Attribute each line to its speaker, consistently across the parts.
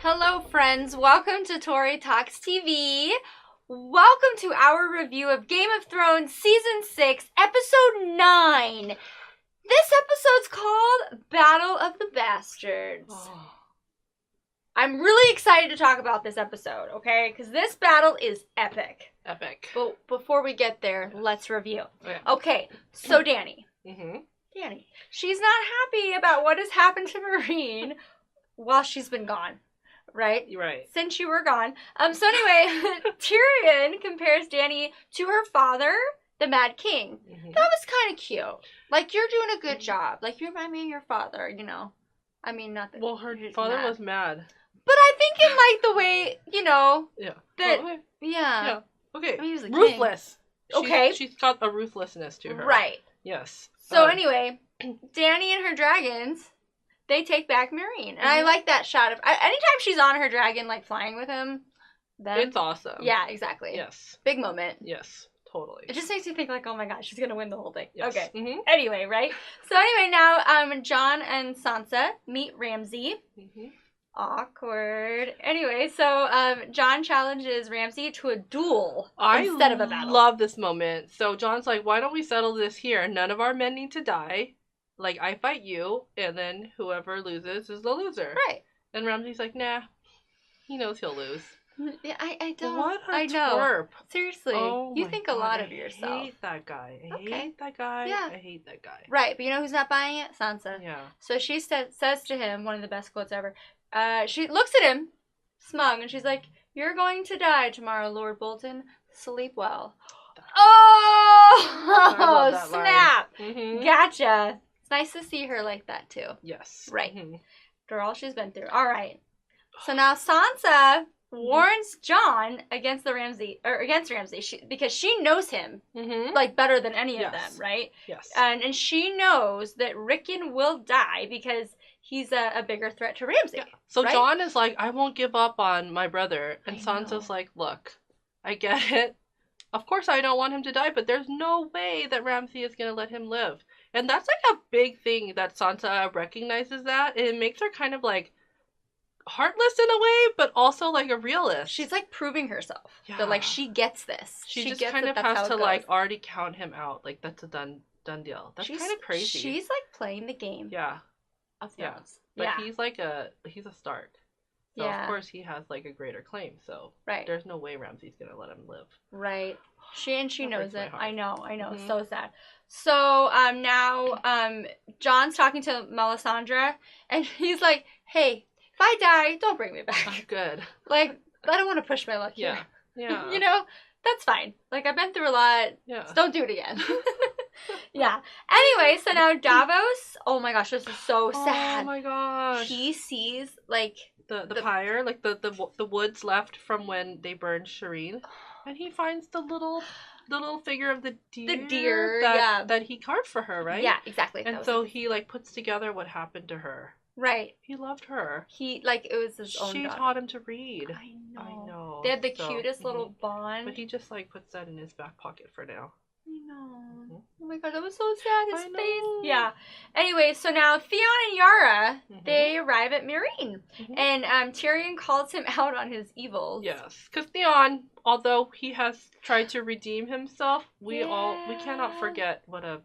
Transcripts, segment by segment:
Speaker 1: Hello friends, welcome to Tori Talks TV. Welcome to our review of Game of Thrones Season 6, Episode 9. This episode's called Battle of the Bastards.
Speaker 2: Oh.
Speaker 1: I'm really excited to talk about this episode, okay? Because this battle is epic.
Speaker 2: Epic.
Speaker 1: But before we get there, let's review.
Speaker 2: Okay.
Speaker 1: Okay, so Dany.
Speaker 2: Mm-hmm.
Speaker 1: Dany. She's not happy about what has happened to Marine while she's been gone. Right?
Speaker 2: Right.
Speaker 1: Since you were gone. So anyway, Tyrion compares Dany to her father, the Mad King.
Speaker 2: Mm-hmm.
Speaker 1: That was kind of cute. Like, you're doing a good job. Like, you remind me of your father, you know. I mean, not that.
Speaker 2: Well, her father was mad.
Speaker 1: But I think in, like, the way, you know.
Speaker 2: Yeah.
Speaker 1: That,
Speaker 2: okay.
Speaker 1: Yeah.
Speaker 2: Okay.
Speaker 1: I mean, he was a
Speaker 2: ruthless.
Speaker 1: King. Okay.
Speaker 2: She's got a ruthlessness to her.
Speaker 1: Right.
Speaker 2: Yes.
Speaker 1: So anyway, Dany and her dragons, they take back Marine. And I like that shot of... anytime she's on her dragon, like, flying with him, then...
Speaker 2: It's awesome.
Speaker 1: Yeah, exactly.
Speaker 2: Yes.
Speaker 1: Big moment.
Speaker 2: Yes. Totally.
Speaker 1: It just makes you think, like, oh my gosh, she's gonna win the whole thing.
Speaker 2: Yes.
Speaker 1: Okay.
Speaker 2: Mm-hmm.
Speaker 1: Anyway, right? So anyway, now, Jon and Sansa meet Ramsay.
Speaker 2: Mm-hmm.
Speaker 1: Awkward. Anyway, so, Jon challenges Ramsay to a duel instead of a battle.
Speaker 2: I love this moment. So John's like, why don't we settle this here? None of our men need to die. Like, I fight you, and then whoever loses is the loser.
Speaker 1: Right.
Speaker 2: And Ramsay's like, nah. He knows he'll lose.
Speaker 1: Yeah, I don't.
Speaker 2: What a
Speaker 1: I know.
Speaker 2: twerp.
Speaker 1: Seriously.
Speaker 2: Oh
Speaker 1: You
Speaker 2: my
Speaker 1: think
Speaker 2: God,
Speaker 1: a lot of yourself.
Speaker 2: I hate that guy. I
Speaker 1: Okay.
Speaker 2: hate that guy.
Speaker 1: Yeah.
Speaker 2: I hate that guy.
Speaker 1: Right, but you know who's not buying it? Sansa.
Speaker 2: Yeah.
Speaker 1: So she says to him, one of the best quotes ever, she looks at him, smug, and she's like, "You're going to die tomorrow, Lord Bolton. Sleep well."
Speaker 2: I love
Speaker 1: Oh,
Speaker 2: that
Speaker 1: snap.
Speaker 2: line. Mm-hmm.
Speaker 1: Gotcha. It's nice to see her like that, too.
Speaker 2: Yes.
Speaker 1: Right.
Speaker 2: Mm-hmm.
Speaker 1: After all she's been through. All right. So now Sansa warns Jon against Ramsay, because she knows him,
Speaker 2: Mm-hmm.
Speaker 1: like, better than any of
Speaker 2: Yes.
Speaker 1: them, right?
Speaker 2: Yes.
Speaker 1: And she knows that Rickon will die because he's a bigger threat to Ramsay.
Speaker 2: Yeah. So
Speaker 1: right?
Speaker 2: John is like, I won't give up on my brother. And
Speaker 1: I
Speaker 2: Sansa's
Speaker 1: know.
Speaker 2: like, look, I get it. Of course I don't want him to die, but there's no way that Ramsay is going to let him live. And that's like a big thing that Sansa recognizes that. And it makes her kind of like heartless in a way, but also like a realist.
Speaker 1: She's like proving herself.
Speaker 2: Yeah.
Speaker 1: That like she gets this.
Speaker 2: She just
Speaker 1: gets
Speaker 2: kind of
Speaker 1: that's how
Speaker 2: has
Speaker 1: it
Speaker 2: to
Speaker 1: goes.
Speaker 2: like already count him out. Like that's a done deal. That's kind of crazy.
Speaker 1: She's like playing the game.
Speaker 2: Yeah.
Speaker 1: Of
Speaker 2: Yeah.
Speaker 1: Thrones.
Speaker 2: But
Speaker 1: Yeah.
Speaker 2: he's a Stark. So
Speaker 1: Yeah.
Speaker 2: of course he has like a greater claim. So
Speaker 1: Right.
Speaker 2: there's no way Ramsay's gonna let him live.
Speaker 1: Right. She
Speaker 2: That
Speaker 1: knows
Speaker 2: breaks my
Speaker 1: it.
Speaker 2: heart.
Speaker 1: I know.
Speaker 2: Mhm.
Speaker 1: So sad. So now John's talking to Melisandre and he's like, "Hey, if I die, don't bring me back.
Speaker 2: Oh, good.
Speaker 1: Like, I don't want to push my luck here.
Speaker 2: Yeah. Yeah.
Speaker 1: You know, that's fine. Like, I've been through a lot.
Speaker 2: Yeah.
Speaker 1: So don't do it again." Yeah. Anyway, so now Davos, oh my gosh, this is so sad.
Speaker 2: Oh my gosh.
Speaker 1: He sees, like,
Speaker 2: the pyre, like the woods left from when they burned Shireen, and he finds the little figure of the deer, that he carved for her, right?
Speaker 1: Yeah, exactly.
Speaker 2: And so he like puts together what happened to her.
Speaker 1: Right.
Speaker 2: He loved her.
Speaker 1: He, like, it was his own
Speaker 2: She
Speaker 1: daughter.
Speaker 2: taught him to read.
Speaker 1: I know.
Speaker 2: I know.
Speaker 1: They had the
Speaker 2: So,
Speaker 1: cutest little
Speaker 2: mhm.
Speaker 1: bond.
Speaker 2: But he just like puts that in his back pocket for now.
Speaker 1: I know.
Speaker 2: Mhm.
Speaker 1: Oh my god, that was so sad. His
Speaker 2: I know.
Speaker 1: face. Yeah. Anyway, so now Theon and Yara,
Speaker 2: Mhm.
Speaker 1: they arrive at Meereen.
Speaker 2: Mhm.
Speaker 1: And Tyrion calls him out on his evils.
Speaker 2: Yes, because Theon, although he has tried to redeem himself, we cannot forget what a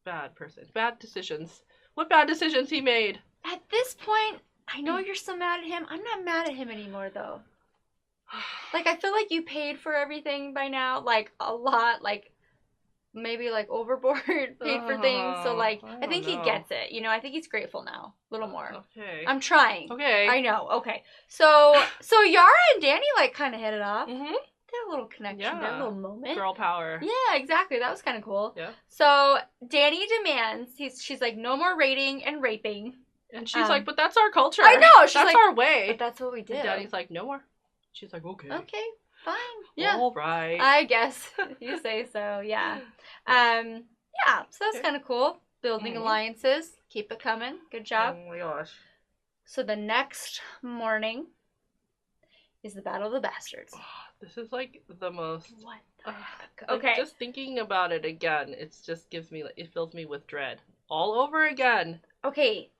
Speaker 2: bad person, bad decisions. What bad decisions he made.
Speaker 1: At this point, I know you're still mad at him. I'm not mad at him anymore, though. Like, I feel like you paid for everything by now. Like, a lot. Like, maybe, like, overboard paid for things. So, like, I think he gets it. You know, I think he's grateful now. A little more.
Speaker 2: Okay.
Speaker 1: I'm trying.
Speaker 2: Okay.
Speaker 1: I know. Okay. So Yara and Dany, like, kind of hit it off.
Speaker 2: Mm-hmm.
Speaker 1: They had a little connection there, a little moment.
Speaker 2: Girl power.
Speaker 1: Yeah, exactly. That was kind of cool.
Speaker 2: Yeah.
Speaker 1: So Dany demands, she's like, no more raiding and raping.
Speaker 2: And she's like, but that's our culture.
Speaker 1: I know. She's
Speaker 2: that's
Speaker 1: like,
Speaker 2: our way.
Speaker 1: but that's what we do.
Speaker 2: And Daddy's like, no more. She's like, okay.
Speaker 1: Okay, fine. Yeah.
Speaker 2: All right.
Speaker 1: I guess if you say so. Yeah. Yeah. So that's kind of cool. Building alliances. Keep it coming. Good job.
Speaker 2: Oh my gosh.
Speaker 1: So the next morning is the Battle of the Bastards.
Speaker 2: This is like the most.
Speaker 1: What the heck?
Speaker 2: Like,
Speaker 1: Okay.
Speaker 2: just thinking about it again, it just gives me, it fills me with dread all over again.
Speaker 1: Okay.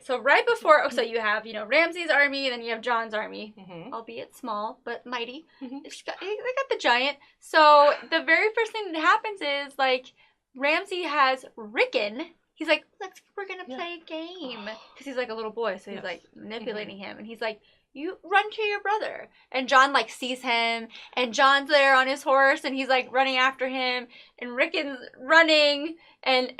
Speaker 1: so right before, so you have, Ramsay's army, and then you have John's army, albeit small, but mighty. They got the giant. So the very first thing that happens is, like, Ramsay has Rickon. He's like, we're gonna play a game. Because he's like a little boy, so he's like manipulating him. And he's like, you run to your brother. And John like sees him, and John's there on his horse, and he's like running after him, and Rickon's running, and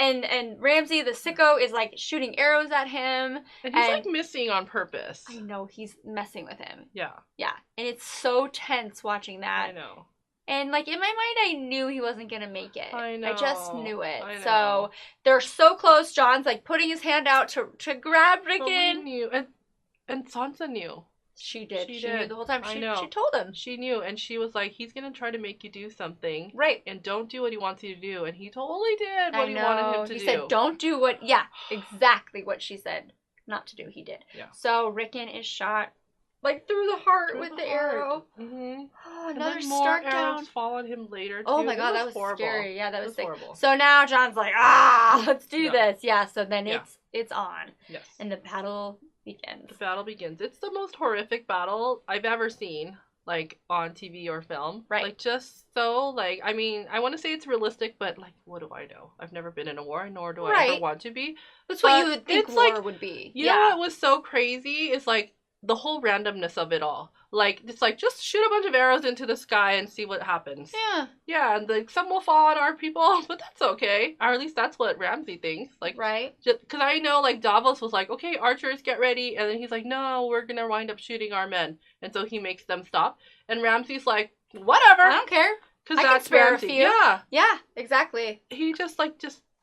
Speaker 1: Ramsay the sicko is like shooting arrows at him.
Speaker 2: And he's like missing on purpose.
Speaker 1: I know, he's messing with him.
Speaker 2: Yeah.
Speaker 1: Yeah. And it's so tense watching that.
Speaker 2: I know.
Speaker 1: And, like, in my mind, I knew he wasn't going to make it.
Speaker 2: I know.
Speaker 1: I just knew it.
Speaker 2: I know.
Speaker 1: So, they're so close. John's, like, putting his hand out to grab Rickon.
Speaker 2: But we knew. And Sansa knew.
Speaker 1: She did. She
Speaker 2: did.
Speaker 1: knew the whole time.
Speaker 2: I know.
Speaker 1: She told him.
Speaker 2: She knew. And she was like, he's going to try to make you do something.
Speaker 1: Right.
Speaker 2: And don't do what he wants you to do. And he totally did what he wanted him to do.
Speaker 1: He said, don't do what... Yeah, exactly what she said not to do. He did.
Speaker 2: Yeah.
Speaker 1: So, Rickon is shot, like, through the heart with the arrow.
Speaker 2: Mm-hmm.
Speaker 1: Oh, another
Speaker 2: and then more
Speaker 1: start
Speaker 2: arrows
Speaker 1: down.
Speaker 2: fall on him later, too.
Speaker 1: Oh my god, that was
Speaker 2: horrible.
Speaker 1: scary. Yeah, that was sick.
Speaker 2: horrible.
Speaker 1: So now John's like, let's do this. Yeah, so then it's on.
Speaker 2: Yes.
Speaker 1: And the battle begins.
Speaker 2: The battle begins. It's the most horrific battle I've ever seen, like, on TV or film.
Speaker 1: Right.
Speaker 2: Like, just so, like, I mean, I want to say it's realistic, but, like, what do I know? I've never been in a war, nor do I ever want to be.
Speaker 1: That's what you would think
Speaker 2: it's
Speaker 1: war
Speaker 2: like,
Speaker 1: would be.
Speaker 2: You know what was so crazy is, like, the whole randomness of it all. Like, it's like, just shoot a bunch of arrows into the sky and see what happens.
Speaker 1: Yeah.
Speaker 2: Yeah, and, like, some will fall on our people, but that's okay. Or at least that's what Ramsay thinks. Like,
Speaker 1: right.
Speaker 2: Because I know, like, Davos was like, okay, archers, get ready. And then he's like, no, we're going to wind up shooting our men. And so he makes them stop. And Ramsay's like, whatever.
Speaker 1: I don't care.
Speaker 2: Because
Speaker 1: I
Speaker 2: that's
Speaker 1: can spare
Speaker 2: Ramsay.
Speaker 1: a few.
Speaker 2: Yeah.
Speaker 1: Yeah, exactly.
Speaker 2: He just,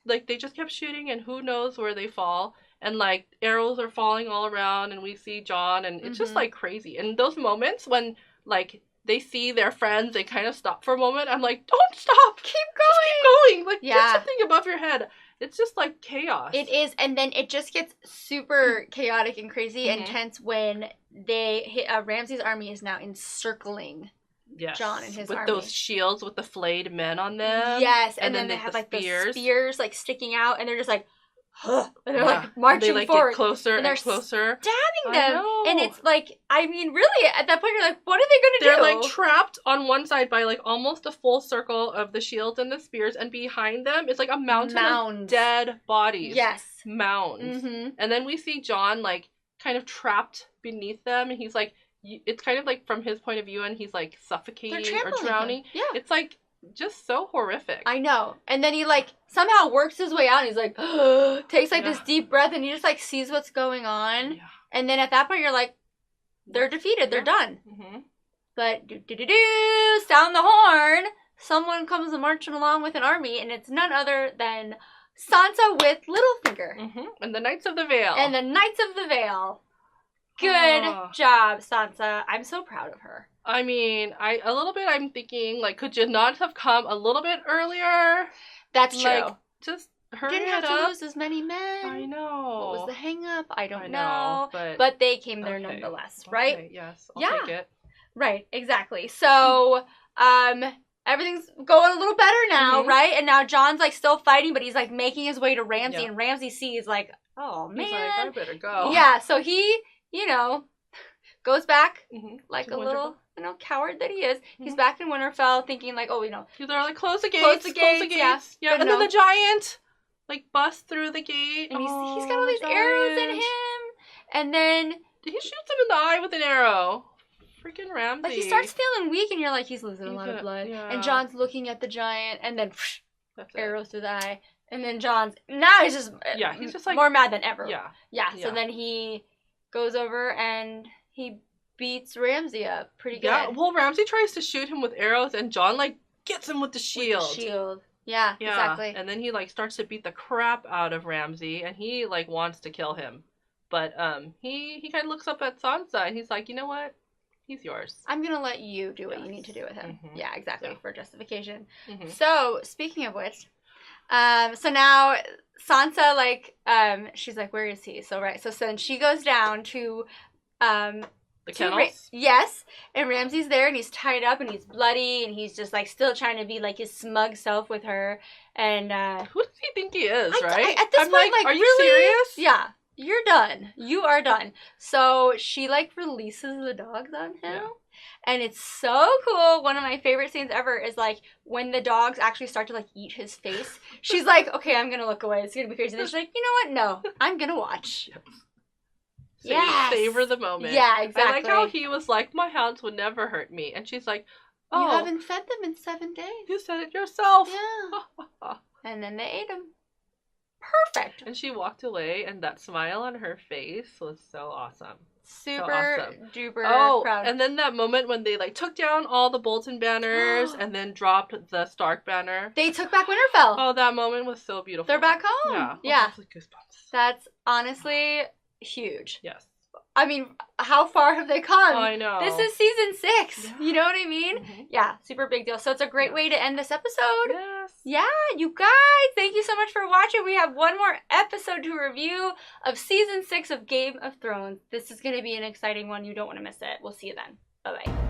Speaker 2: they just kept shooting, and who knows where they fall. And, like, arrows are falling all around, and we see John, and it's just, like, crazy. And those moments when, like, they see their friends, they kind of stop for a moment. I'm like, don't stop.
Speaker 1: Keep
Speaker 2: Just keep going. Like, get something above your head. It's just, like, chaos.
Speaker 1: It is, and then it just gets super chaotic and crazy and tense when they hit, Ramsay's army is now encircling John and his army.
Speaker 2: With those shields with the flayed men on them.
Speaker 1: Yes, and then they have, like, the spears, like, sticking out, and they're just, like, and they're like marching
Speaker 2: they, like,
Speaker 1: forward.
Speaker 2: Get closer
Speaker 1: and
Speaker 2: and closer.
Speaker 1: Stabbing them. And it's like, I mean, really, at that point, you're like, what are they going to do?
Speaker 2: They're, like, trapped on one side by, like, almost a full circle of the shields and the spears. And behind them is, like, a mountain of dead bodies.
Speaker 1: Yes.
Speaker 2: Mounds. And then we see John, like, kind of trapped beneath them. And he's, like, it's kind of, like, from his point of view, and he's, like, suffocating or drowning.
Speaker 1: Yeah.
Speaker 2: It's, like, just so horrific.
Speaker 1: I know. And then he, like, somehow works his way out, and he's like, takes, like, this deep breath, and he just, like, sees what's going on. Yeah. And then at that point, you're like, they're defeated. They're done. But, sound the horn. Someone comes marching along with an army, and it's none other than Sansa with Littlefinger.
Speaker 2: And the Knights of the Vale.
Speaker 1: And the Knights of the Vale. Good job, Sansa. I'm so proud of her.
Speaker 2: I mean, a little bit I'm thinking, like, could you not have come a little bit earlier?
Speaker 1: That's true.
Speaker 2: Like, just hurry it up.
Speaker 1: Didn't have to lose as many men.
Speaker 2: I know.
Speaker 1: What was the hang-up? I don't know. But they came there nonetheless, right?
Speaker 2: Okay, yes, I'll take it.
Speaker 1: Right, exactly. So, everything's going a little better now, right? And now John's, like, still fighting, but he's, like, making his way to Ramsay, and Ramsay sees, like, oh, man.
Speaker 2: He's like, I better go.
Speaker 1: Yeah, so he, goes back, like a little, coward that he is. He's back in Winterfell thinking, like,
Speaker 2: He's there, like, close the gates.
Speaker 1: Close the gates.
Speaker 2: Yeah. And then the giant, like, busts through the gate.
Speaker 1: And he's got all these arrows in him. And then
Speaker 2: he shoots him in the eye with an arrow. Freaking Ramsay.
Speaker 1: Like, he starts feeling weak, and you're like, he's losing a lot of blood. Yeah. And John's looking at the giant, and then arrows through the eye. And then now he's just like more mad than ever. Yeah. So then he goes over and he beats Ramsay up pretty good.
Speaker 2: Yeah, well, Ramsay tries to shoot him with arrows, and John, like, gets him with the shield.
Speaker 1: Yeah, exactly.
Speaker 2: And then he, like, starts to beat the crap out of Ramsay, and he, like, wants to kill him. But he kind of looks up at Sansa, and he's like, you know what? He's yours. I'm
Speaker 1: going to let you do what you need to do with him. Yeah, exactly, for justification. So, speaking of which, so now Sansa, like, she's like, where is he? So then she goes down to,
Speaker 2: the kennels?
Speaker 1: Yes, and Ramsay's there, and he's tied up, and he's bloody, and he's just, like, still trying to be, like, his smug self with her, and,
Speaker 2: who does he think he is, right?
Speaker 1: At this point, like,
Speaker 2: are you
Speaker 1: really?
Speaker 2: serious?
Speaker 1: Yeah. you're done. You are done. So she like releases the dogs on him.
Speaker 2: Yeah.
Speaker 1: And it's so cool. One of my favorite scenes ever is like when the dogs actually start to like eat his face. She's like, okay, I'm gonna look away. It's gonna be crazy. And then she's like, you know what? No, I'm gonna watch.
Speaker 2: Yes. Savor the moment.
Speaker 1: Yeah, exactly.
Speaker 2: I like how he was like, my hounds would never hurt me. And she's like, oh.
Speaker 1: You haven't fed them in 7 days.
Speaker 2: You said it yourself.
Speaker 1: Yeah. And then they ate him. Perfect.
Speaker 2: And she walked away, and that smile on her face was so awesome.
Speaker 1: Super
Speaker 2: so awesome.
Speaker 1: duper proud.
Speaker 2: And then that moment when they like took down all the Bolton banners and then dropped the Stark banner.
Speaker 1: They took back Winterfell.
Speaker 2: Oh, that moment was so beautiful.
Speaker 1: They're back home.
Speaker 2: Yeah.
Speaker 1: Yeah.
Speaker 2: Oh, goosebumps.
Speaker 1: That's honestly huge.
Speaker 2: Yes.
Speaker 1: I mean, how far have they come?
Speaker 2: I know.
Speaker 1: This is season 6.
Speaker 2: Yeah.
Speaker 1: You know what I mean?
Speaker 2: Mm-hmm.
Speaker 1: Yeah, super big deal. So it's a great way to end this episode.
Speaker 2: Yes.
Speaker 1: Yeah, you guys, thank you so much for watching. We have one more episode to review of season 6 of Game of Thrones. This is going to be an exciting one. You don't want to miss it. We'll see you then. Bye-bye.